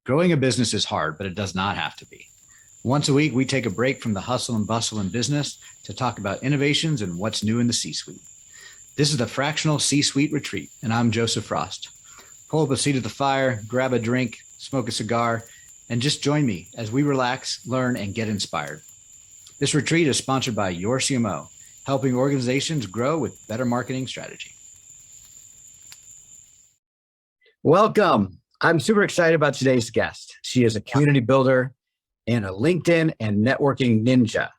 Growing a business is hard, but it does not have to be. Once a week, we take a break from the hustle and bustle in business to talk about innovations and what's new in the C-suite. This is the Fractional C-Suite Retreat, and I'm Joseph Frost. Pull up a seat at the fire, grab a drink, smoke a cigar, and just join me as we relax, learn, and get inspired. This retreat is sponsored by Your CMO, helping organizations grow with better marketing strategy. Welcome. I'm super excited about today's guest. She is a community builder and a LinkedIn and networking ninja.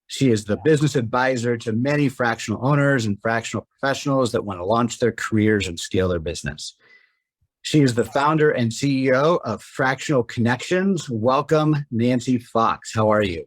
She is the business advisor to many fractional owners and fractional professionals that want to launch their careers and scale their business. She is the founder and CEO of Fractional Connections. Welcome, Nancy Fox. How are you?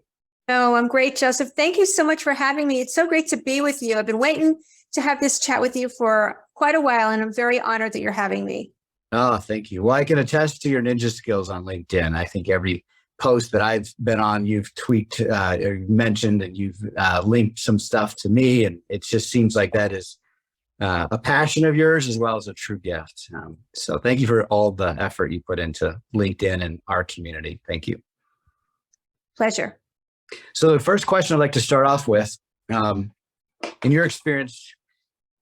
Oh, I'm great, Joseph. Thank you so much for having me. It's so great to be with you. I've been waiting to have this chat with you for quite a while, and I'm very honored that you're having me. Oh, thank you. Well, I can attest to your ninja skills on LinkedIn. I think every post that I've been on, you've tweaked or mentioned, and you've linked some stuff to me. And it just seems like that is a passion of yours as well as a true gift. So thank you for all the effort you put into LinkedIn and our community. Thank you. Pleasure. So the first question I'd like to start off with, in your experience,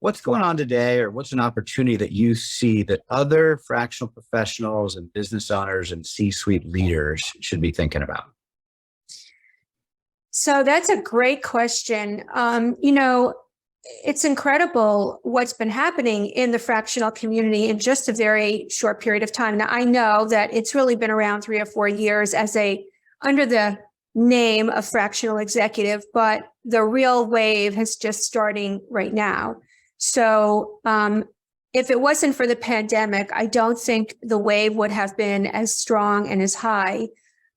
what's going on today, or what's an opportunity that you see that other fractional professionals and business owners and C-suite leaders should be thinking about? So that's a great question. It's incredible what's been happening in the fractional community in just a very short period of time. Now, I know that it's really been around 3 or 4 years under the name of fractional executive, but the real wave is just starting right now. So if it wasn't for the pandemic, I don't think the wave would have been as strong and as high.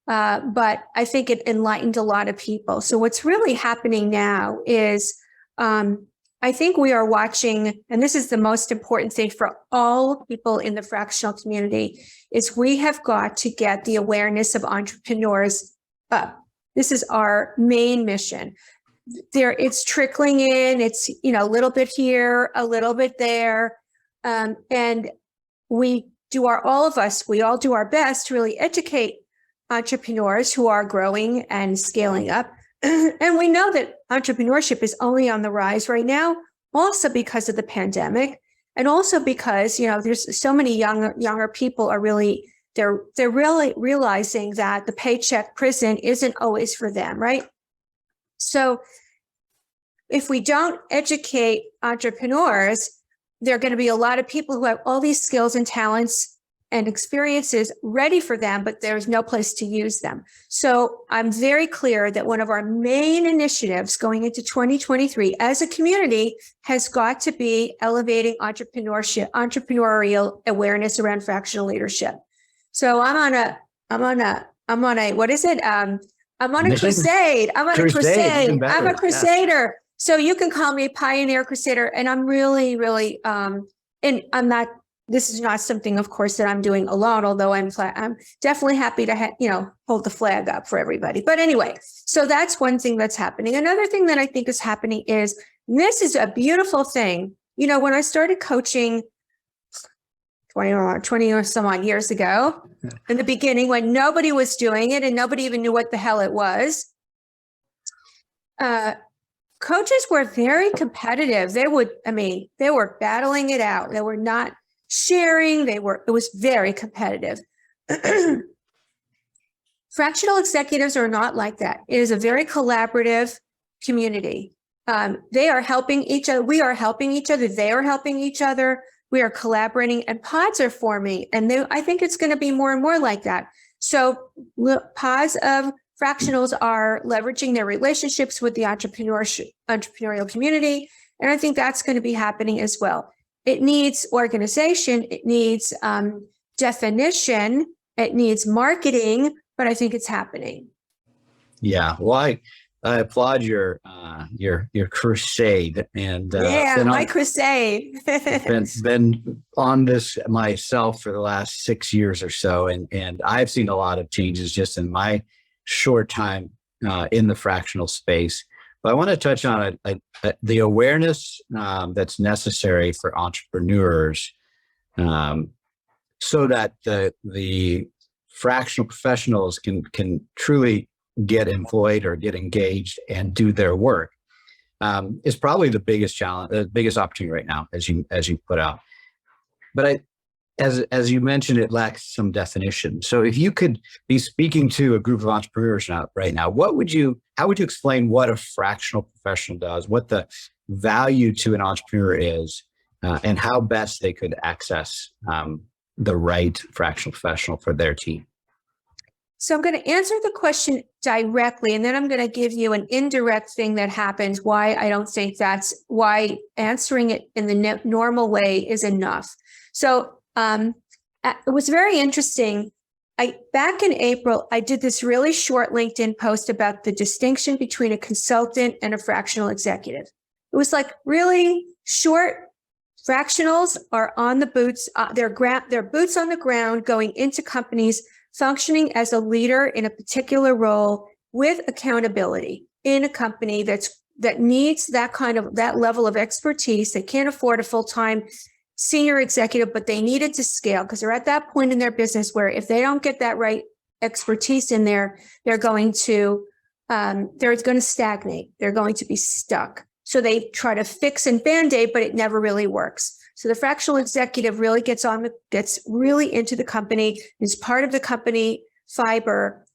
But I think it enlightened a lot of people. So what's really happening now is I think we are watching, and this is the most important thing for all people in the fractional community, is we have got to get the awareness of entrepreneurs up. This is our main mission. It's trickling in. It's, a little bit here, a little bit there. And we all do our best to really educate entrepreneurs who are growing and scaling up. And we know that entrepreneurship is only on the rise right now, also because of the pandemic. And also because, there's so many younger people are really, they're really realizing that the paycheck prison isn't always for them, right? So if we don't educate entrepreneurs, there are going to be a lot of people who have all these skills and talents and experiences ready for them, but there's no place to use them. So I'm very clear that one of our main initiatives going into 2023 as a community has got to be elevating entrepreneurial awareness around fractional leadership. So I'm on a what is it? I'm on a crusade. I'm a crusader. Yeah. So you can call me Pioneer Crusader, and I'm really, really, and this is not something, of course, that I'm doing alone, although I'm definitely happy to, hold the flag up for everybody. But anyway, so that's one thing that's happening. Another thing that I think is happening is, this is a beautiful thing. When I started coaching 20 or some odd years ago, in the beginning, when nobody was doing it and nobody even knew what the hell it was, coaches were very competitive. They were battling it out. They were not sharing. It was very competitive. Fractional executives are not like that. It is a very collaborative community. They are helping each other. We are helping each other. They are helping each other. We are collaborating, and pods are forming. And I think it's going to be more and more like that. So pods of fractionals are leveraging their relationships with the entrepreneurial community. And I think that's going to be happening as well. It needs organization. It needs definition. It needs marketing, but I think it's happening. Yeah. Well, I applaud your crusade, and my crusade. been on this myself for the last 6 years or so, and I've seen a lot of changes just in my short time in the fractional space. But I want to touch on the awareness that's necessary for entrepreneurs, so that the fractional professionals can truly get employed or get engaged and do their work is probably the biggest challenge, the biggest opportunity right now, as you put out. But as you mentioned, it lacks some definition. So if you could be speaking to a group of entrepreneurs right now, how would you explain what a fractional professional does, what the value to an entrepreneur is, and how best they could access the right fractional professional for their team? So I'm going to answer the question directly, and then I'm going to give you an indirect thing that happens, why I don't think that's why answering it in the normal way is enough. So it was very interesting. Back in April, I did this really short LinkedIn post about the distinction between a consultant and a fractional executive. It was like really short. Fractionals are on the boots, they're boots on the ground, going into companies, functioning as a leader in a particular role with accountability in a company that needs that level of expertise. They can't afford a full-time senior executive, but they need it to scale because they're at that point in their business where if they don't get that right expertise in there, they're going to stagnate. They're going to be stuck. So they try to fix and band-aid, but it never really works. So the fractional executive really gets really into the company, is part of the company fiber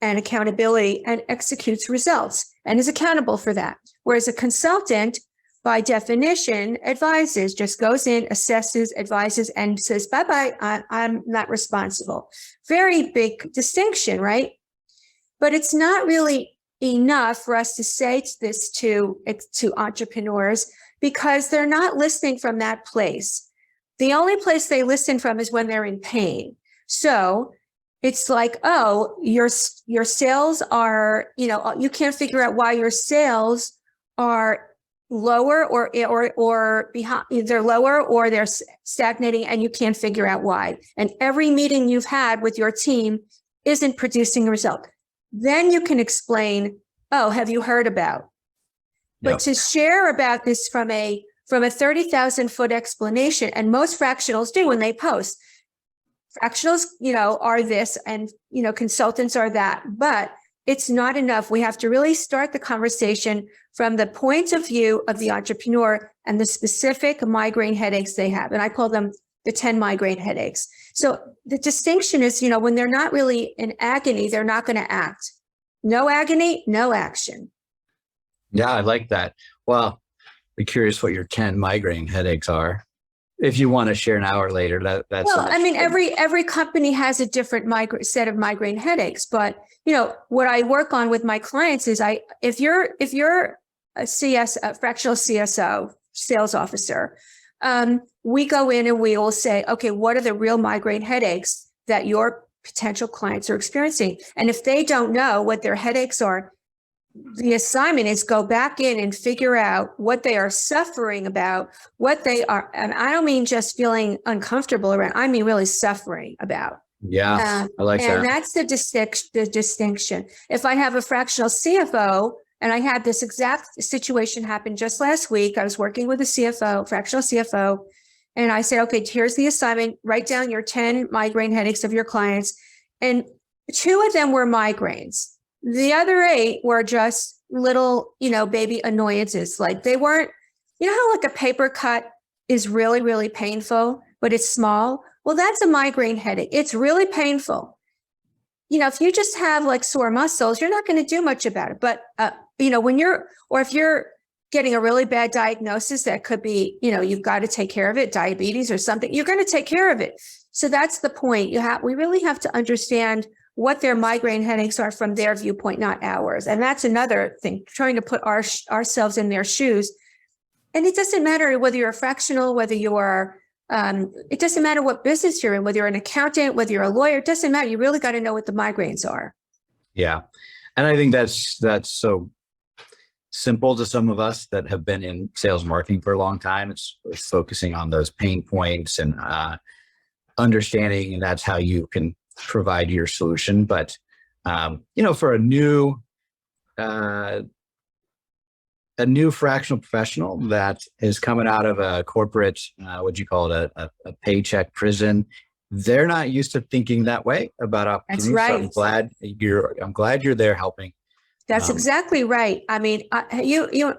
and accountability, and executes results and is accountable for that. Whereas a consultant, by definition, advises, just goes in, assesses, advises, and says, bye-bye, I'm not responsible. Very big distinction, right? But it's not really enough for us to say this to entrepreneurs because they're not listening from that place. The only place they listen from is when they're in pain. So it's like, oh, your sales are, you can't figure out why your sales are lower or behind, they're lower or they're stagnating, and you can't figure out why. And every meeting you've had with your team isn't producing a result. Then you can explain, oh, have you heard about? But to share about this from a 30,000 foot explanation, and most fractionals do when they post, fractionals, are this, and, consultants are that, but it's not enough. We have to really start the conversation from the point of view of the entrepreneur and the specific migraine headaches they have. And I call them the 10 migraine headaches. So the distinction is, when they're not really in agony, they're not going to act. No agony, no action. Yeah, I like that. Well, I'm curious what your 10 migraine headaches are. If you want to share now or later, that's well. I mean, every company has a different set of migraine headaches. But what I work on with my clients is if you're a fractional CSO, sales officer, we go in and we will say, okay, what are the real migraine headaches that your potential clients are experiencing? And if they don't know what their headaches are, the assignment is go back in and figure out what they are suffering about, what they are. And I don't mean just feeling uncomfortable around, I mean really suffering about. Yeah, I like that. And that's the distinction. If I have a fractional CFO, and I had this exact situation happen just last week, I was working with a CFO, fractional CFO, and I said, okay, here's the assignment, write down your 10 migraine headaches of your clients. And 2 of them were migraines. The other 8 were just little, baby annoyances. Like they weren't, how like a paper cut is really, really painful, but it's small. Well, that's a migraine headache. It's really painful. If you just have like sore muscles, you're not going to do much about it. But, if you're getting a really bad diagnosis, that could be, you've got to take care of it, diabetes or something, you're going to take care of it. So that's the point. We really have to understand what their migraine headaches are from their viewpoint, not ours. And that's another thing, trying to put ourselves in their shoes. And it doesn't matter whether you're a fractional, whether you are, it doesn't matter what business you're in, whether you're an accountant, whether you're a lawyer, it doesn't matter. You really got to know what the migraines are. Yeah. And I think that's so simple to some of us that have been in sales marketing for a long time. It's focusing on those pain points and understanding, and that's how you can provide your solution. But for a new fractional professional that is coming out of a corporate, a paycheck prison, they're not used to thinking that way about opportunities. That's right. So I'm glad you're there helping. That's exactly right. I mean,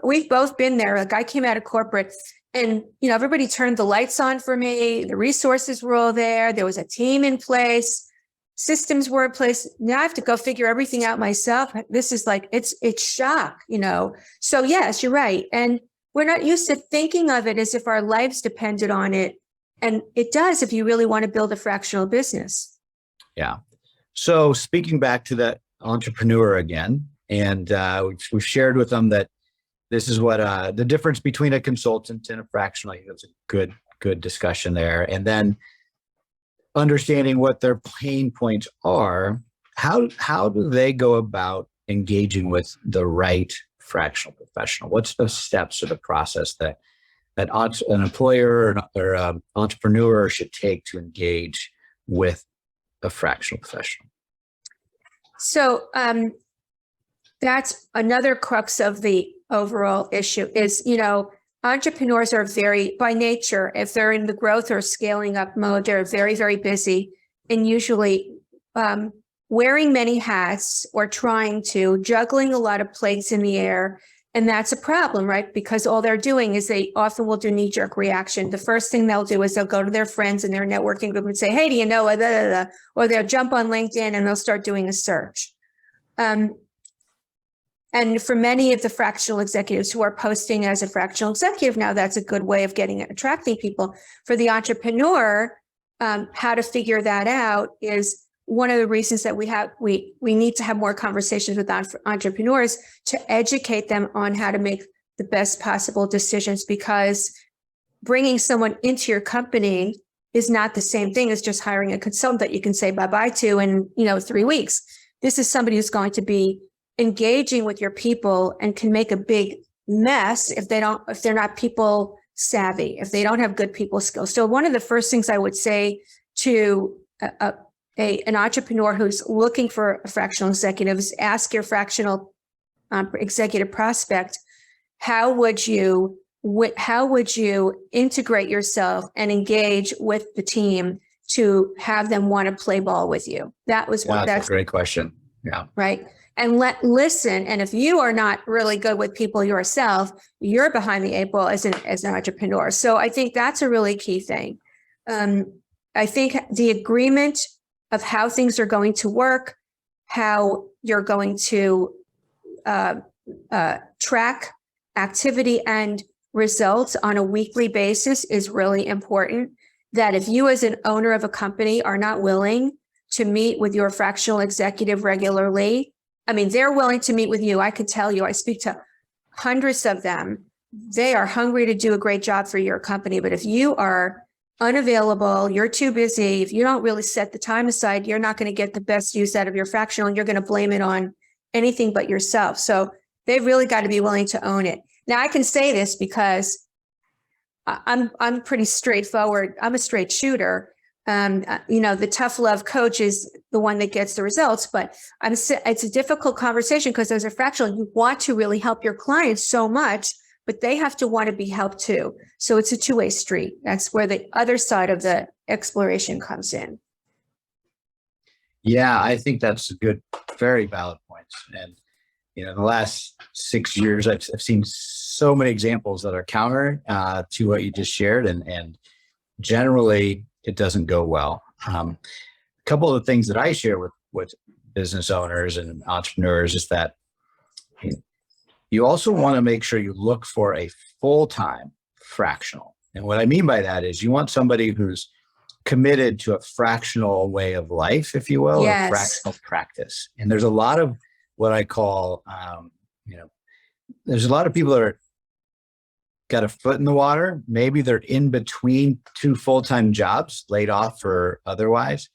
we've both been there. Like, I came out of corporate, and everybody turned the lights on for me. The resources were all there. There was a team in place. Systems were in place. Now I have to go figure everything out myself. This is like, it's shock, So yes, you're right. And we're not used to thinking of it as if our lives depended on it. And it does if you really want to build a fractional business. Yeah. So speaking back to that entrepreneur again, and we've shared with them that this is what the difference between a consultant and a fractional. I think that's a good discussion there. And then understanding what their pain points are. How do they go about engaging with the right fractional professional? What's the steps or the process that an employer or an entrepreneur should take to engage with a fractional professional? So that's another crux of the overall issue is, entrepreneurs are very, by nature, if they're in the growth or scaling up mode, they're very, very busy, and usually wearing many hats or juggling a lot of plates in the air. And that's a problem, right? Because all they're doing is they often will do knee-jerk reaction. The first thing they'll do is they'll go to their friends in their networking group and say, hey, do you know, blah, blah, blah. Or they'll jump on LinkedIn and they'll start doing a search. And for many of the fractional executives who are posting as a fractional executive now, that's a good way of attracting people. For the entrepreneur, how to figure that out is one of the reasons that we need to have more conversations with entrepreneurs to educate them on how to make the best possible decisions, because bringing someone into your company is not the same thing as just hiring a consultant that you can say bye-bye to in 3 weeks. This is somebody who's going to be engaging with your people and can make a big mess if they're not people savvy, if they don't have good people skills. So one of the first things I would say to an entrepreneur who's looking for a fractional executive is ask your fractional executive prospect, how would you integrate yourself and engage with the team to have them want to play ball with you? That's a great question. Yeah. Right. And listen. And if you are not really good with people yourself, you're behind the 8 ball as an entrepreneur. So I think that's a really key thing. I think the agreement of how things are going to work, how you're going to track activity and results on a weekly basis is really important. That if you as an owner of a company are not willing to meet with your fractional executive regularly, I mean, they're willing to meet with you. I could tell you, I speak to hundreds of them. They are hungry to do a great job for your company. But if you are unavailable, you're too busy, if you don't really set the time aside, you're not going to get the best use out of your fractional, and you're going to blame it on anything but yourself. So they've really got to be willing to own it. Now, I can say this because I'm pretty straightforward. I'm a straight shooter. The tough love coach is the one that gets the results, but it's a difficult conversation because as a fractional, you want to really help your clients so much, but they have to want to be helped too. So it's a two-way street. That's where the other side of the exploration comes in. Yeah, I think that's a good, very valid points. And, in the last 6 years, I've seen so many examples that are counter to what you just shared. And generally, it doesn't go well. A couple of the things that I share with business owners and entrepreneurs is that you also want to make sure you look for a full-time fractional. And what I mean by that is you want somebody who's committed to a fractional way of life, if you will, yes. A fractional practice. And there's a lot of what I call, there's a lot of people that are got a foot in the water. Maybe they're in between 2 full-time jobs, laid off or otherwise,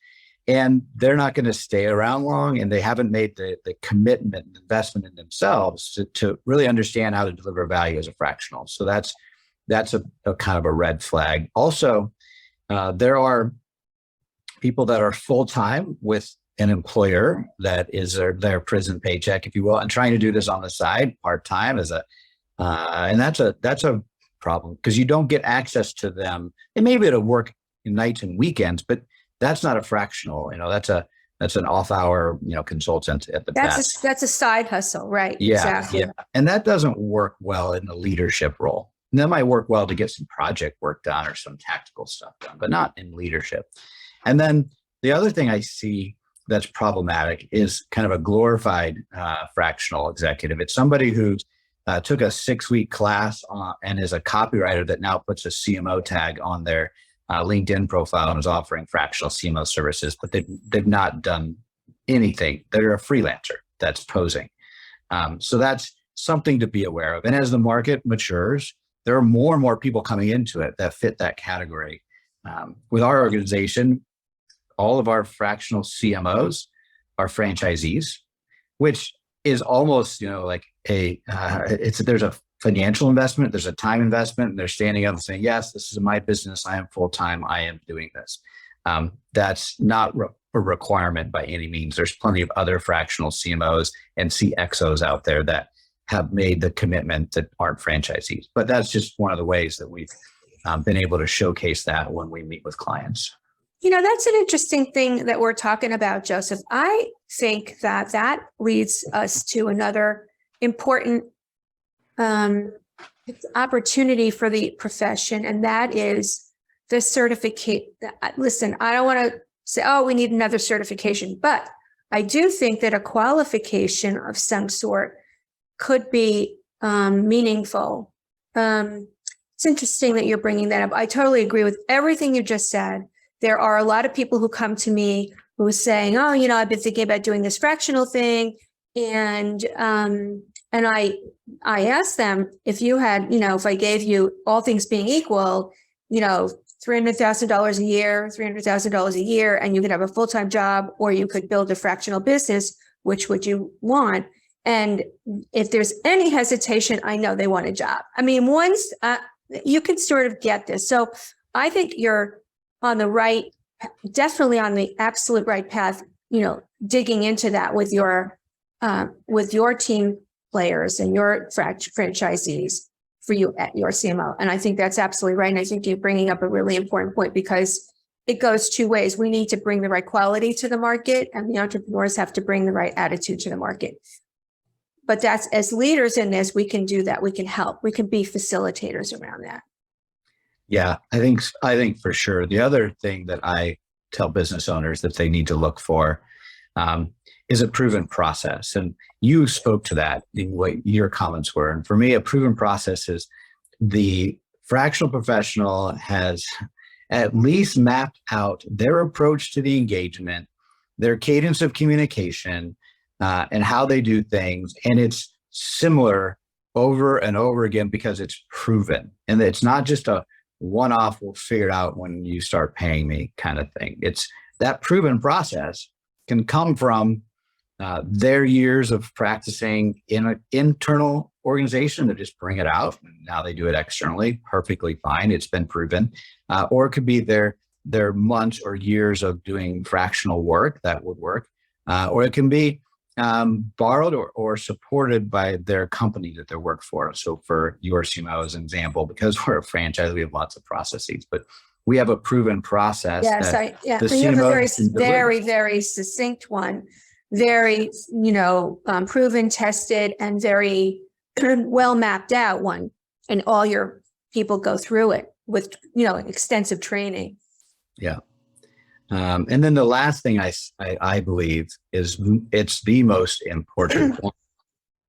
and they're not going to stay around long, and they haven't made the commitment and investment in themselves to really understand how to deliver value as a fractional. So that's a kind of a red flag. Also, there are people that are full-time with an employer that is their prison paycheck, if you will, and trying to do this on the side, part-time and that's a problem because you don't get access to them. And maybe it'll work nights and weekends, but That's not a fractional, that's an off-hour, consultant at the best. That's a side hustle, right? Yeah, Exactly. yeah. And that doesn't work well in a leadership role. And that might work well to get some project work done or some tactical stuff done, but not in leadership. And then the other thing I see that's problematic is kind of a glorified fractional executive. It's somebody who took a 6-week class and is a copywriter that now puts a CMO tag on their LinkedIn profile and is offering fractional CMO services, but they've not done anything. They're a freelancer that's posing. So that's something to be aware of. And as the market matures, there are more and more people coming into it that fit that category. With our organization, all of our fractional CMOs are franchisees, which is almost, like there's a financial investment, there's a time investment, and they're standing up and saying, yes, this is my business. I am full-time. I am doing this. That's not a requirement by any means. There's plenty of other fractional CMOs and CXOs out there that have made the commitment that aren't franchisees. But that's just one of the ways that we've been able to showcase that when we meet with clients. That's an interesting thing that we're talking about, Joseph. I think that leads us to another important opportunity for the profession, and that is the certificate. Listen, I don't want to say, oh, we need another certification, but I do think that a qualification of some sort could be meaningful. It's interesting that you're bringing that up. I totally agree with everything you just said. There are a lot of people who come to me who are saying, oh, I've been thinking about doing this fractional thing. And I asked them, if you had, if I gave you, all things being equal, $300,000 a year, and you could have a full-time job, or you could build a fractional business, which would you want? And if there's any hesitation, I know they want a job. I mean, once you can sort of get this. So I think you're on the right, definitely on the absolute right path, digging into that with your team players and your franchisees for you at your CMO. And I think that's absolutely right. And I think you're bringing up a really important point, because it goes two ways. We need to bring the right quality to the market, and the entrepreneurs have to bring the right attitude to the market. But that's, as leaders in this, we can do that. We can help. We can be facilitators around that. Yeah, I think for sure. The other thing that I tell business owners that they need to look for is a proven process. And you spoke to that in what your comments were. And for me, a proven process is the fractional professional has at least mapped out their approach to the engagement, their cadence of communication, and how they do things. And it's similar over and over again because it's proven. And it's not just a one-off, we'll figure it out when you start paying me kind of thing. It's that proven process can come from their years of practicing in an internal organization that just bring it out. Now they do it externally, perfectly fine. It's been proven. Or it could be their months or years of doing fractional work that would work. Or it can be borrowed or supported by their company that they work for. So for your CMO as an example, because we're a franchise, we have lots of processes, but we have a proven process. Yes, you have a very, very succinct one, very, proven, tested, and very well mapped out one. And all your people go through it with, extensive training. Yeah. And then the last thing I believe is it's the most important point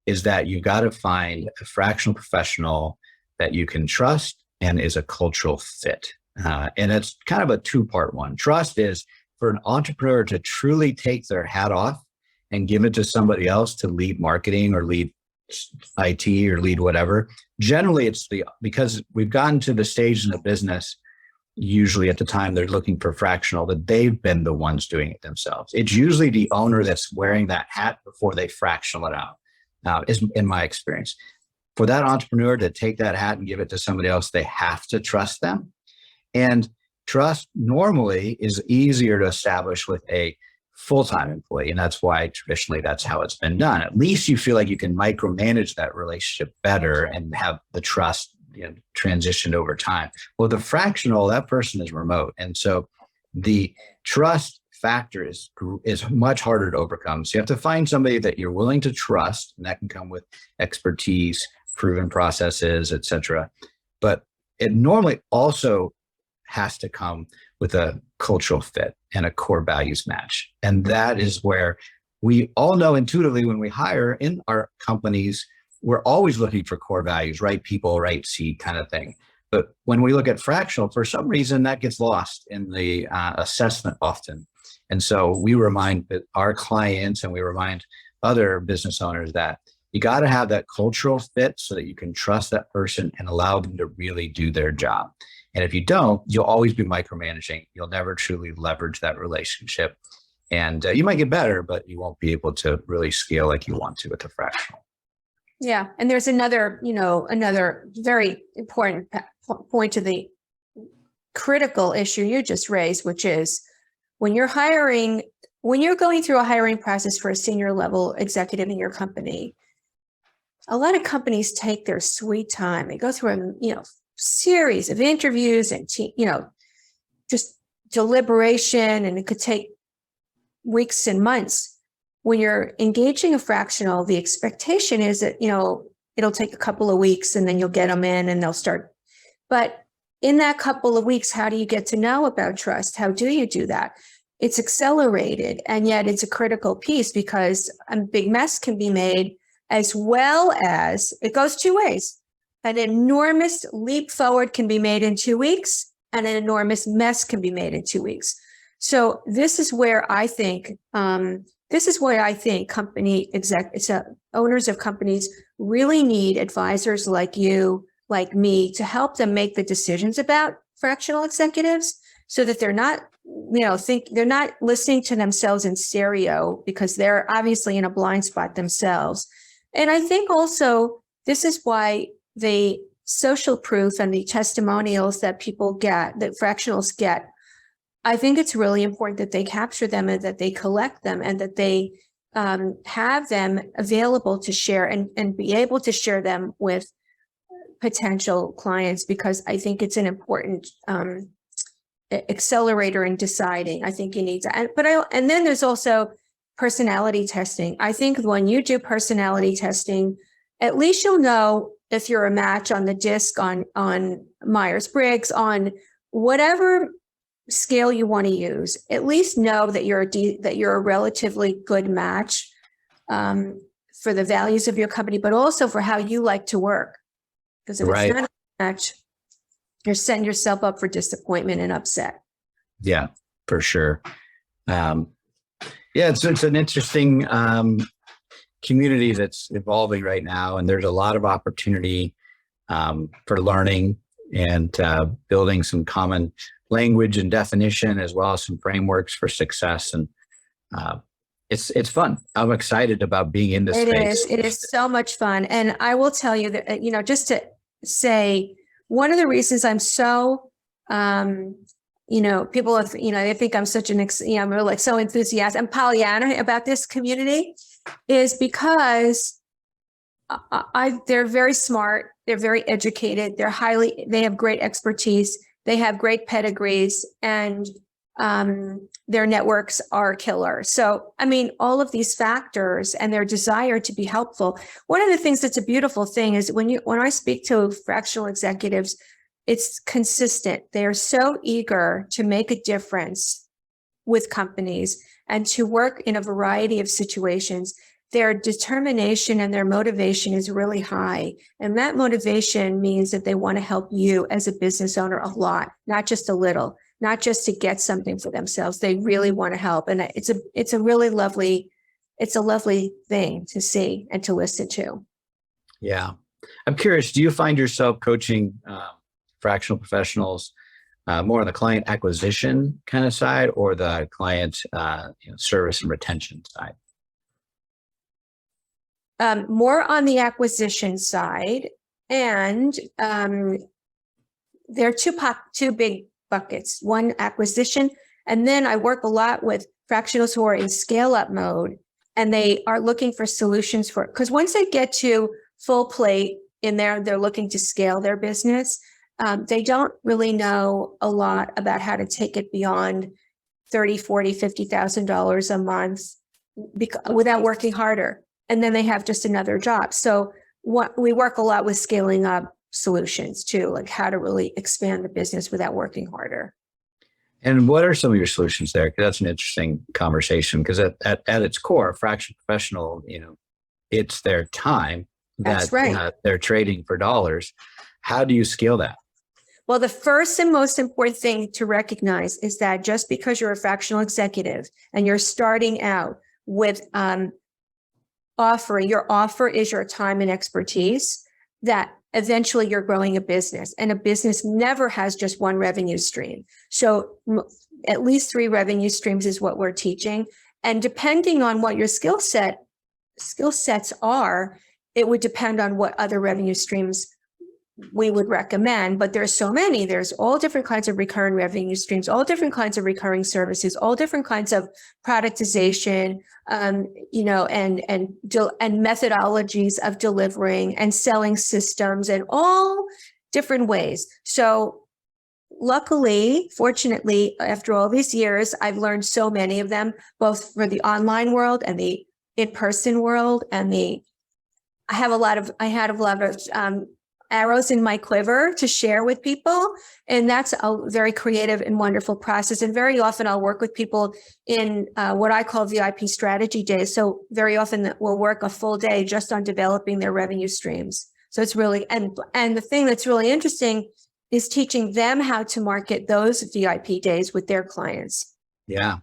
is that you got to find a fractional professional that you can trust and is a cultural fit. And it's kind of a two-part one. Trust is for an entrepreneur to truly take their hat off and give it to somebody else to lead marketing or lead IT or lead whatever. Generally, it's because we've gotten to the stage in the business, usually at the time they're looking for fractional, that they've been the ones doing it themselves. It's usually the owner that's wearing that hat before they fractional it out, is in my experience. For that entrepreneur to take that hat and give it to somebody else, they have to trust them. And trust normally is easier to establish with a full-time employee. And that's why traditionally that's how it's been done. At least you feel like you can micromanage that relationship better and have the trust transitioned over time. Well, the fractional, that person is remote. And so the trust factor is much harder to overcome. So you have to find somebody that you're willing to trust, and that can come with expertise, proven processes, etc. But it normally also has to come with a cultural fit and a core values match. And that is where we all know intuitively when we hire in our companies, we're always looking for core values, right people, right seat kind of thing. But when we look at fractional, for some reason that gets lost in the assessment often. And so we remind our clients and we remind other business owners that you got to have that cultural fit so that you can trust that person and allow them to really do their job. And if you don't, you'll always be micromanaging. You'll never truly leverage that relationship. And you might get better, but you won't be able to really scale like you want to with the fractional. Yeah. And there's another very important point to the critical issue you just raised, which is when you're going through a hiring process for a senior level executive in your company, a lot of companies take their sweet time. They go through a series of interviews and just deliberation, and it could take weeks and months. When you're engaging a fractional, the expectation is that it'll take a couple of weeks and then you'll get them in and they'll start. But in that couple of weeks, how do you get to know about trust? How do you do that? It's accelerated, and yet it's a critical piece because a big mess can be made, as well as it goes two ways. An enormous leap forward can be made in 2 weeks, and an enormous mess can be made in 2 weeks. So this is where I think owners of companies really need advisors like you, like me, to help them make the decisions about fractional executives, so that they're not, they're not listening to themselves in stereo, because they're obviously in a blind spot themselves. And I think also this is why the social proof and the testimonials that people get, that fractionals get, I think it's really important that they capture them and that they collect them and that they have them available to share and be able to share them with potential clients, because I think it's an important accelerator in deciding. I think you need to, and then there's also personality testing. I think when you do personality testing, at least you'll know if you're a match on the DISC, on Myers-Briggs, on whatever scale you want to use. At least know that you're a relatively good match for the values of your company, but also for how you like to work. Because if it's not a match, you're setting yourself up for disappointment and upset. Yeah, for sure. It's an interesting community that's evolving right now, and there's a lot of opportunity for learning and building some common language and definition, as well as some frameworks for success. And it's fun. I'm excited about being in this space. It is so much fun. And I will tell you that, just to say, one of the reasons I'm so, people have, they think I'm such I'm really so enthusiastic and Pollyanna about this community, is because they're very smart. They're very educated. They have great expertise. They have great pedigrees, and their networks are killer. So, all of these factors and their desire to be helpful. One of the things that's a beautiful thing is when I speak to fractional executives, it's consistent. They are so eager to make a difference with companies and to work in a variety of situations. Their determination and their motivation is really high. And that motivation means that they want to help you as a business owner a lot, not just a little, not just to get something for themselves. They really want to help. And it's a lovely thing to see and to listen to. Yeah. I'm curious, do you find yourself coaching fractional professionals more on the client acquisition kind of side, or the client service and retention side? More on the acquisition side, and there are two big buckets. One, acquisition, and then I work a lot with fractionals who are in scale-up mode, and they are looking for solutions because once they get to full plate in there, they're looking to scale their business. They don't really know a lot about how to take it beyond $30, $40, $50,000 a month without working harder. And then they have just another job. So we work a lot with scaling up solutions too, like how to really expand the business without working harder. And what are some of your solutions there? Because that's an interesting conversation. Because at its core, fractional professional, it's their time that they're trading for dollars. How do you scale that? Well, the first and most important thing to recognize is that just because you're a fractional executive and you're starting out with your offer is your time and expertise, that eventually you're growing a business, and a business never has just one revenue stream. So at least 3 revenue streams is what we're teaching. And depending on what your skill sets are, it would depend on what other revenue streams we would recommend, but there's so many. There's all different kinds of recurring revenue streams, all different kinds of recurring services, all different kinds of productization, and methodologies of delivering and selling systems, and all different ways. So luckily, fortunately, after all these years, I've learned so many of them, both for the online world and the in-person world, and I had a lot of arrows in my quiver to share with people. And that's a very creative and wonderful process. And very often I'll work with people in what I call VIP strategy days. So very often we'll work a full day just on developing their revenue streams. So it's really, and the thing that's really interesting is teaching them how to market those VIP days with their clients. Yeah.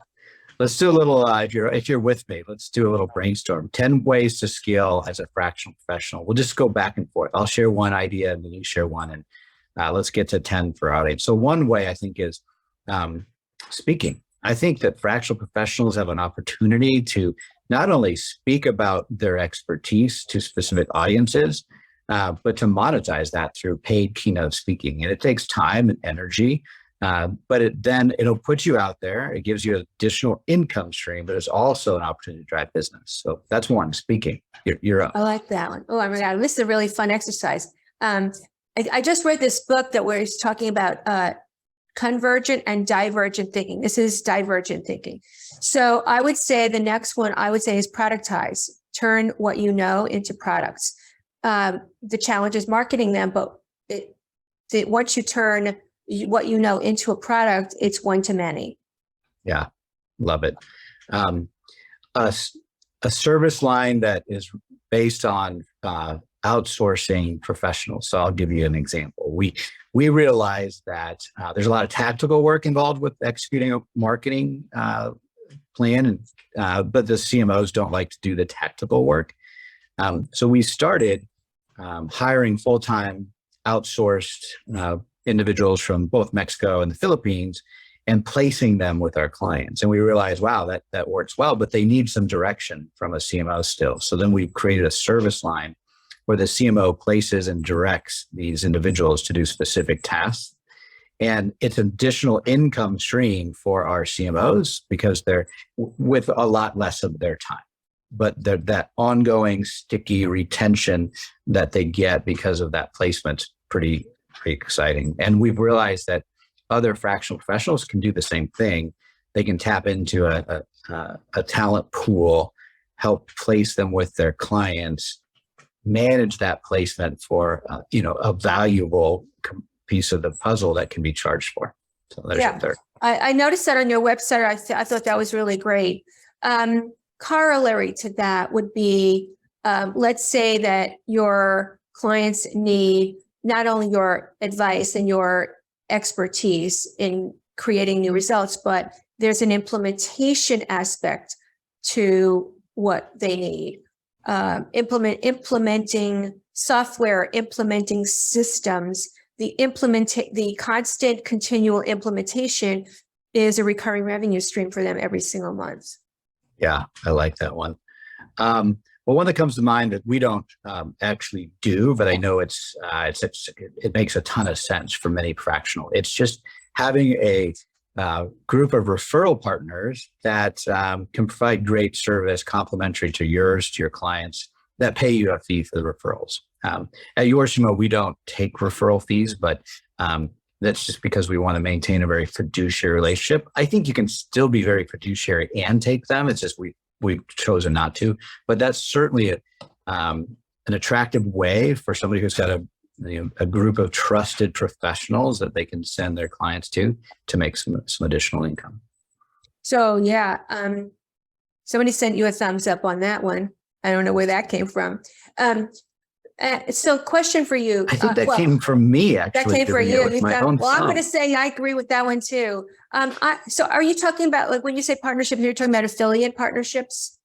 Let's do a little, if you're with me, let's do a little brainstorm. 10 ways to scale as a fractional professional. We'll just go back and forth. I'll share one idea and then you share one, and let's get to 10 for our audience. So one way I think is speaking. I think that fractional professionals have an opportunity to not only speak about their expertise to specific audiences, but to monetize that through paid keynote speaking. And it takes time and energy. But it'll put you out there. It gives you an additional income stream, but it's also an opportunity to drive business. So that's one, speaking. You're up. I like that one. Oh my God, this is a really fun exercise. I just read this book that was talking about convergent and divergent thinking. This is divergent thinking. So I would say the next one is productize. Turn what you know into products. The challenge is marketing them, but once you turn what you know into a product, it's one to many. Yeah, love it. A service line that is based on outsourcing professionals. So I'll give you an example. We realize that there's a lot of tactical work involved with executing a marketing plan, but the CMOs don't like to do the tactical work. So we started hiring full-time outsourced individuals from both Mexico and the Philippines and placing them with our clients. And we realized, wow, that works well, but they need some direction from a CMO still. So then we created a service line where the CMO places and directs these individuals to do specific tasks. And it's an additional income stream for our CMOs because they're with a lot less of their time. But that ongoing sticky retention that they get because of that placement's pretty exciting. And we've realized that other fractional professionals can do the same thing. They can tap into a talent pool, help place them with their clients, manage that placement for a valuable piece of the puzzle that can be charged for. So there's your third. I noticed that on your website. I thought that was really great. Corollary to that would be, let's say that your clients need not only your advice and your expertise in creating new results, but there's an implementation aspect to what they need. Implementing software, implementing systems, the constant continual implementation is a recurring revenue stream for them every single month. Yeah, I like that one. Well, one that comes to mind that we don't actually do, but I know it makes a ton of sense for many fractional. It's just having a group of referral partners that can provide great service complementary to your clients that pay you a fee for the referrals. At your CMO, we don't take referral fees, but that's just because we want to maintain a very fiduciary relationship. I think you can still be very fiduciary and take them. It's just we've chosen not to. But that's certainly an attractive way for somebody who's got a group of trusted professionals that they can send their clients to make some additional income. So yeah, somebody sent you a thumbs up on that one. I don't know where that came from. So question for you. I think that came from me, actually. That came from you. I'm son. going to say I agree with that one too. So are you talking about, like, when you say partnership, you're talking about affiliate partnerships?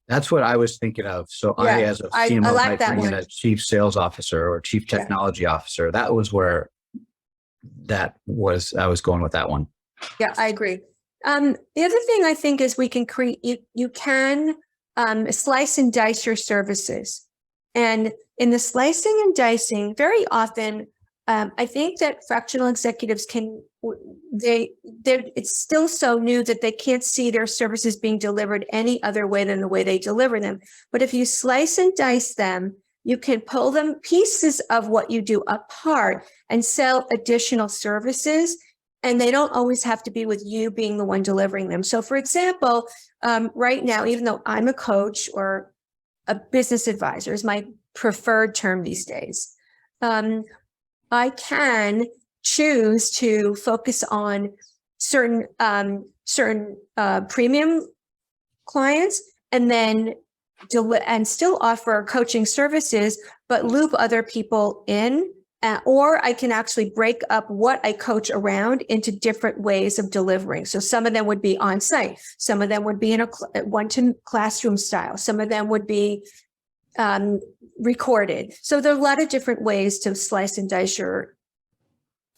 That's what I was thinking of. So Yeah, I, as a I CMO, like might that bring in one. a chief sales officer or chief technology officer. That was where I was going with that one. Yeah, I agree. The other thing I think is we can create, you can slice and dice your services. And in the slicing and dicing, very often, I think that fractional executives it's still so new that they can't see their services being delivered any other way than the way they deliver them. But if you slice and dice them, you can pull them pieces of what you do apart and sell additional services. And they don't always have to be with you being the one delivering them. So for example, right now, even though I'm a coach or a business advisor is my preferred term these days, I can choose to focus on certain premium clients and then still offer coaching services, but loop other people in. Or I can actually break up what I coach around into different ways of delivering. So some of them would be on site. Some of them would be in a one-to classroom style. Some of them would be recorded. So there are a lot of different ways to slice and dice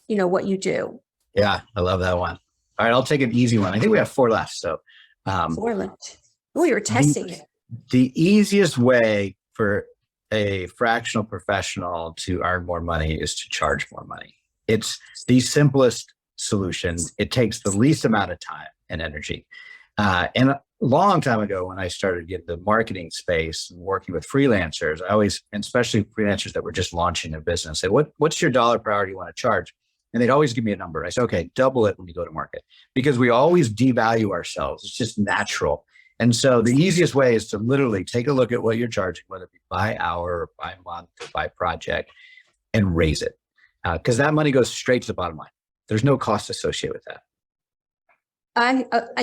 what you do. Yeah, I love that one. All right, I'll take an easy one. I think we have 4 left. So 4 left. Oh, you're testing it. The easiest way for a fractional professional to earn more money is to charge more money. It's the simplest solution. It takes the least amount of time and energy. And a long time ago, when I started getting the marketing space and working with freelancers, I always, and especially freelancers that were just launching a business, say, what's your dollar per hour you want to charge? And they'd always give me a number. I said, okay, double it when you go to market, because we always devalue ourselves. It's just natural. And so the easiest way is to literally take a look at what you're charging, whether it be by hour or by month or by project, and raise it. Because that money goes straight to the bottom line. There's no cost associated with that.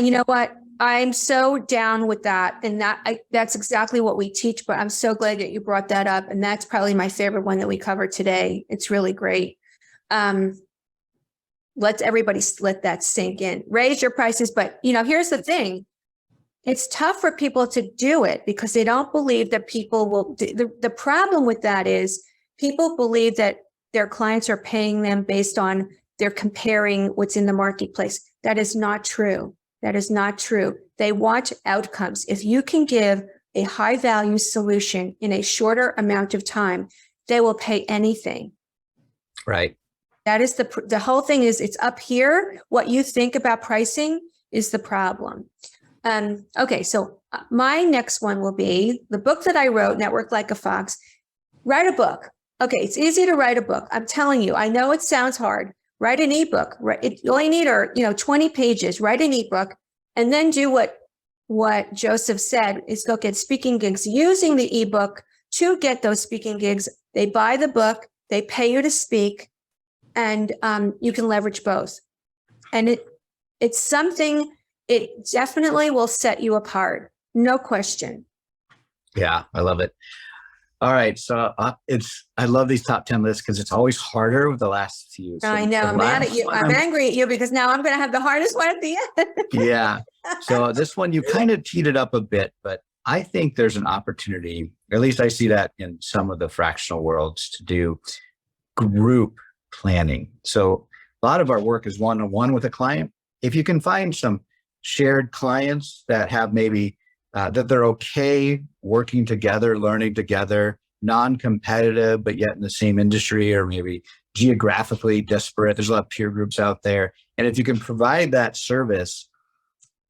You know what? I'm so down with that. And that's exactly what we teach, but I'm so glad that you brought that up. And that's probably my favorite one that we covered today. It's really great. Let that sink in. Raise your prices. But, here's the thing. It's tough for people to do it because they don't believe that people will. The problem with that is people believe that their clients are paying them based on they're comparing what's in the marketplace. That is not true. That is not true. They want outcomes. If you can give a high value solution in a shorter amount of time, they will pay anything. Right. That is the whole thing is it's up here. What you think about pricing is the problem. Okay, so my next one will be the book that I wrote, Network Like a Fox. Write a book. Okay, it's easy to write a book. I'm telling you, I know it sounds hard. Write an ebook. All you need are 20 pages. Write an ebook, and then do what Joseph said is go get speaking gigs using the ebook to get those speaking gigs. They buy the book, they pay you to speak, and you can leverage both. And it's something. It definitely will set you apart. No question. Yeah, I love it. All right. So I love these top 10 lists because it's always harder with the last few. So I know. I'm mad at you. I'm angry at you because now I'm going to have the hardest one at the end. Yeah. So this one, you kind of teed it up a bit, but I think there's an opportunity, at least I see that in some of the fractional worlds, to do group planning. So a lot of our work is one-on-one with a client. If you can find some shared clients that have maybe that they're okay working together, learning together, non-competitive, but yet in the same industry or maybe geographically disparate. There's a lot of peer groups out there. And if you can provide that service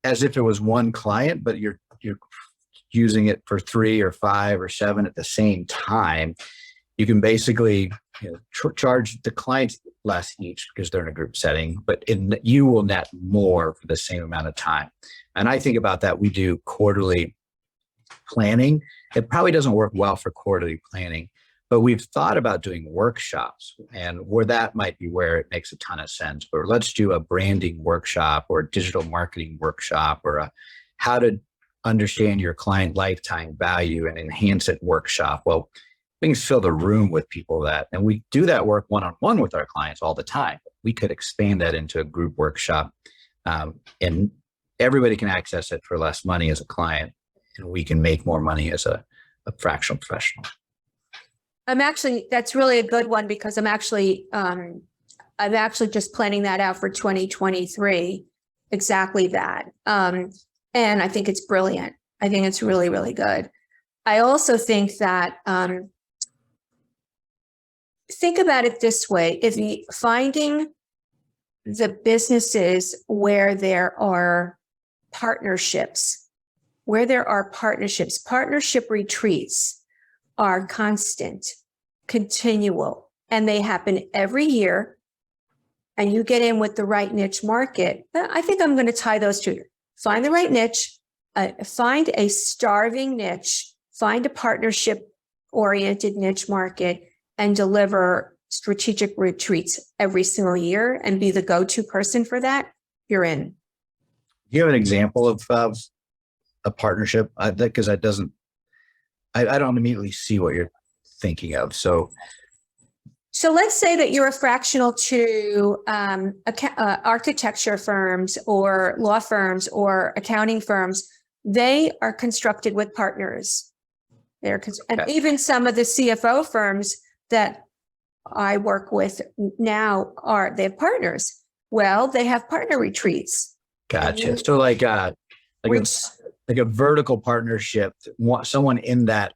as if it was one client, but you're using it for 3 or 5 or 7 at the same time, you can basically charge the clients less each because they're in a group setting, but you will net more for the same amount of time. And I think about that. We do quarterly planning. It probably doesn't work well for quarterly planning, but we've thought about doing workshops, and where that might be where it makes a ton of sense. But let's do a branding workshop or a digital marketing workshop or a how to understand your client lifetime value and enhance it workshop. Well, things fill the room with people and we do that work one-on-one with our clients all the time. We could expand that into a group workshop, and everybody can access it for less money as a client, and we can make more money as a fractional professional. That's really a good one, because I'm actually just planning that out for 2023. Exactly that. And I think it's brilliant. I think it's really, really good. I also think that, think about it this way. If you finding the businesses where there are partnerships, partnership retreats are constant, continual, and they happen every year, and you get in with the right niche market. I think I'm going to tie those two. Find the right niche, find a starving niche, find a partnership-oriented niche market, and deliver strategic retreats every single year and be the go-to person for that. You're in. Do you have an example of a partnership? Because I don't immediately see what you're thinking of. So let's say that you're a fractional to architecture firms or law firms or accounting firms. They are constructed with partners. And even some of the CFO firms that I work with now they have partners. Well, they have partner retreats. Gotcha. So like a vertical partnership, someone in that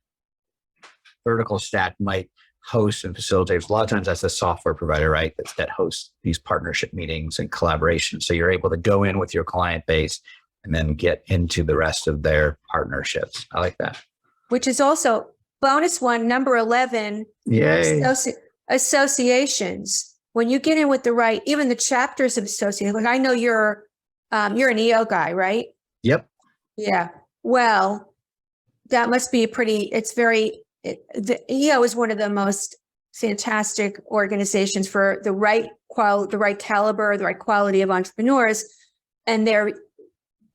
vertical stack might host and facilitate. A lot of times that's a software provider, right? That hosts these partnership meetings and collaboration. So you're able to go in with your client base and then get into the rest of their partnerships. I like that. Which is also bonus one, number 11. Yay. Associations. When you get in with the right, even the chapters of associations, like I know you're an EO guy, right? Yep. Yeah. Well, that must be the EO is one of the most fantastic organizations for the right caliber, the right quality of entrepreneurs, and they're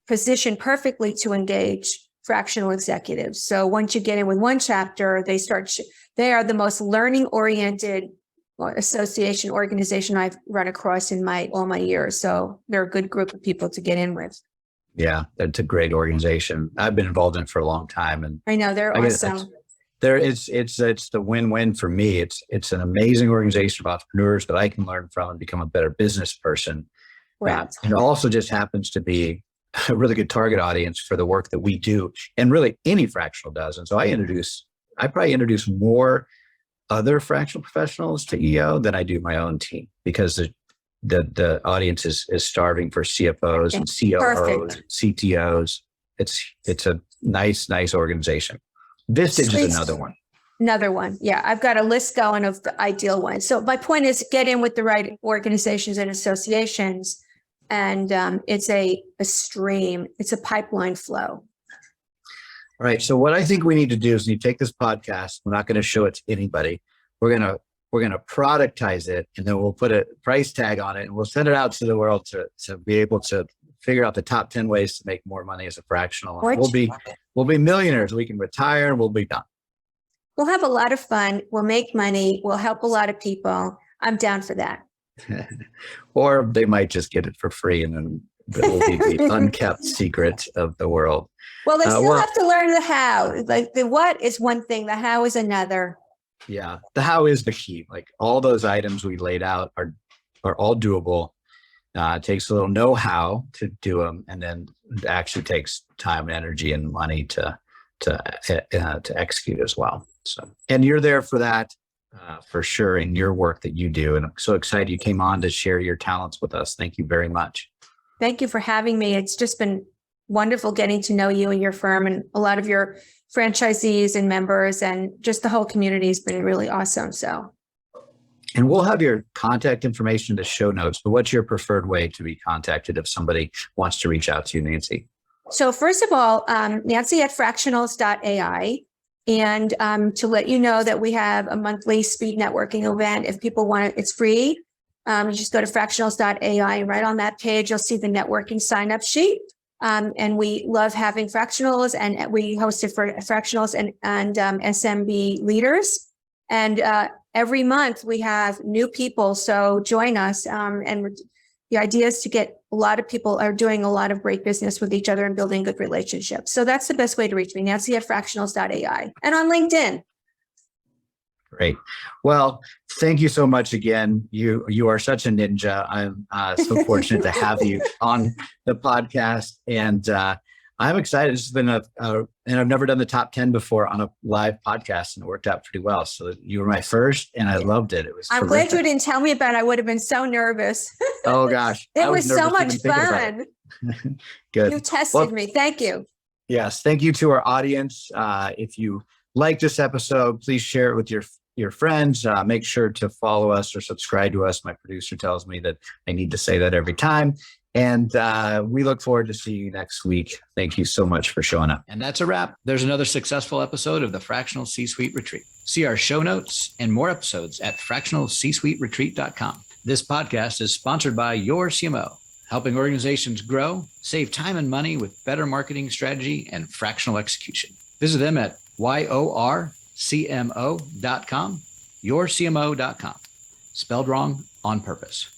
positioned perfectly to engage fractional executives. So once you get in with one chapter, they are the most learning oriented association organization I've run across in all my years. So they're a good group of people to get in with. Yeah, it's a great organization. I've been involved in it for a long time, and I know they're awesome. It's the win-win for me. It's an amazing organization of entrepreneurs that I can learn from and become a better business person. Right. And it also just happens to be a really good target audience for the work that we do, and really any fractional does. And so I probably introduce more other fractional professionals to EO than I do my own team, because the audience is starving for CFOs and COOs, CTOs. It's a nice organization. Vistage is another one. Another one. Yeah. I've got a list going of the ideal ones. So my point is get in with the right organizations and associations. And it's a stream. It's a pipeline flow. All right. So what I think we need to do is you take this podcast. We're not going to show it to anybody. We're going to productize it, and then we'll put a price tag on it, and we'll send it out to the world to be able to figure out the top 10 ways to make more money as a fractional. We'll be millionaires. We can retire and we'll be done. We'll have a lot of fun. We'll make money. We'll help a lot of people. I'm down for that. Or they might just get it for free, and then it will be the unkept secret of the world. Well, they still have to learn the how. Like the what is one thing, the how is another. Yeah, the how is the key. Like all those items we laid out are all doable. It takes a little know-how to do them, and then it actually takes time and energy and money to execute as well. So, and you're there for that. For sure, in your work that you do. And I'm so excited you came on to share your talents with us. Thank you very much. Thank you for having me. It's just been wonderful getting to know you and your firm and a lot of your franchisees and members, and just the whole community has been really awesome. So And we'll have your contact information in the show notes, but what's your preferred way to be contacted if somebody wants to reach out to you, Nancy? So first of all, Nancy at fractionals.ai. And to let you know that we have a monthly speed networking event. If people want it, it's free. You just go to fractionals.ai, and right on that page, you'll see the networking sign-up sheet. And we love having fractionals, and we host it for fractionals and SMB leaders. And every month we have new people. So join us. And the idea is to get a lot of people are doing a lot of great business with each other and building good relationships. So that's the best way to reach me, Nancy at fractionals.ai, and on LinkedIn. Great. Well, thank you so much again. You are such a ninja. I'm so fortunate to have you on the podcast, and I'm excited. This has been and I've never done the top 10 before on a live podcast, and it worked out pretty well. So you were my first, and I loved it. It was. I'm terrific. glad you didn't tell me about it. I would have been so nervous. Oh gosh, it was so much fun. Good. You tested me. Thank you. Yes, thank you to our audience. If you like this episode, please share it with your friends. Make sure to follow us or subscribe to us. My producer tells me that I need to say that every time. And we look forward to seeing you next week. Thank you so much for showing up. And that's a wrap. There's another successful episode of the Fractional C-Suite Retreat. See our show notes and more episodes at fractionalcsuiteretreat.com. This podcast is sponsored by Your CMO, helping organizations grow, save time and money with better marketing strategy and fractional execution. Visit them at yorcmo.com, yourcmo.com. Spelled wrong on purpose.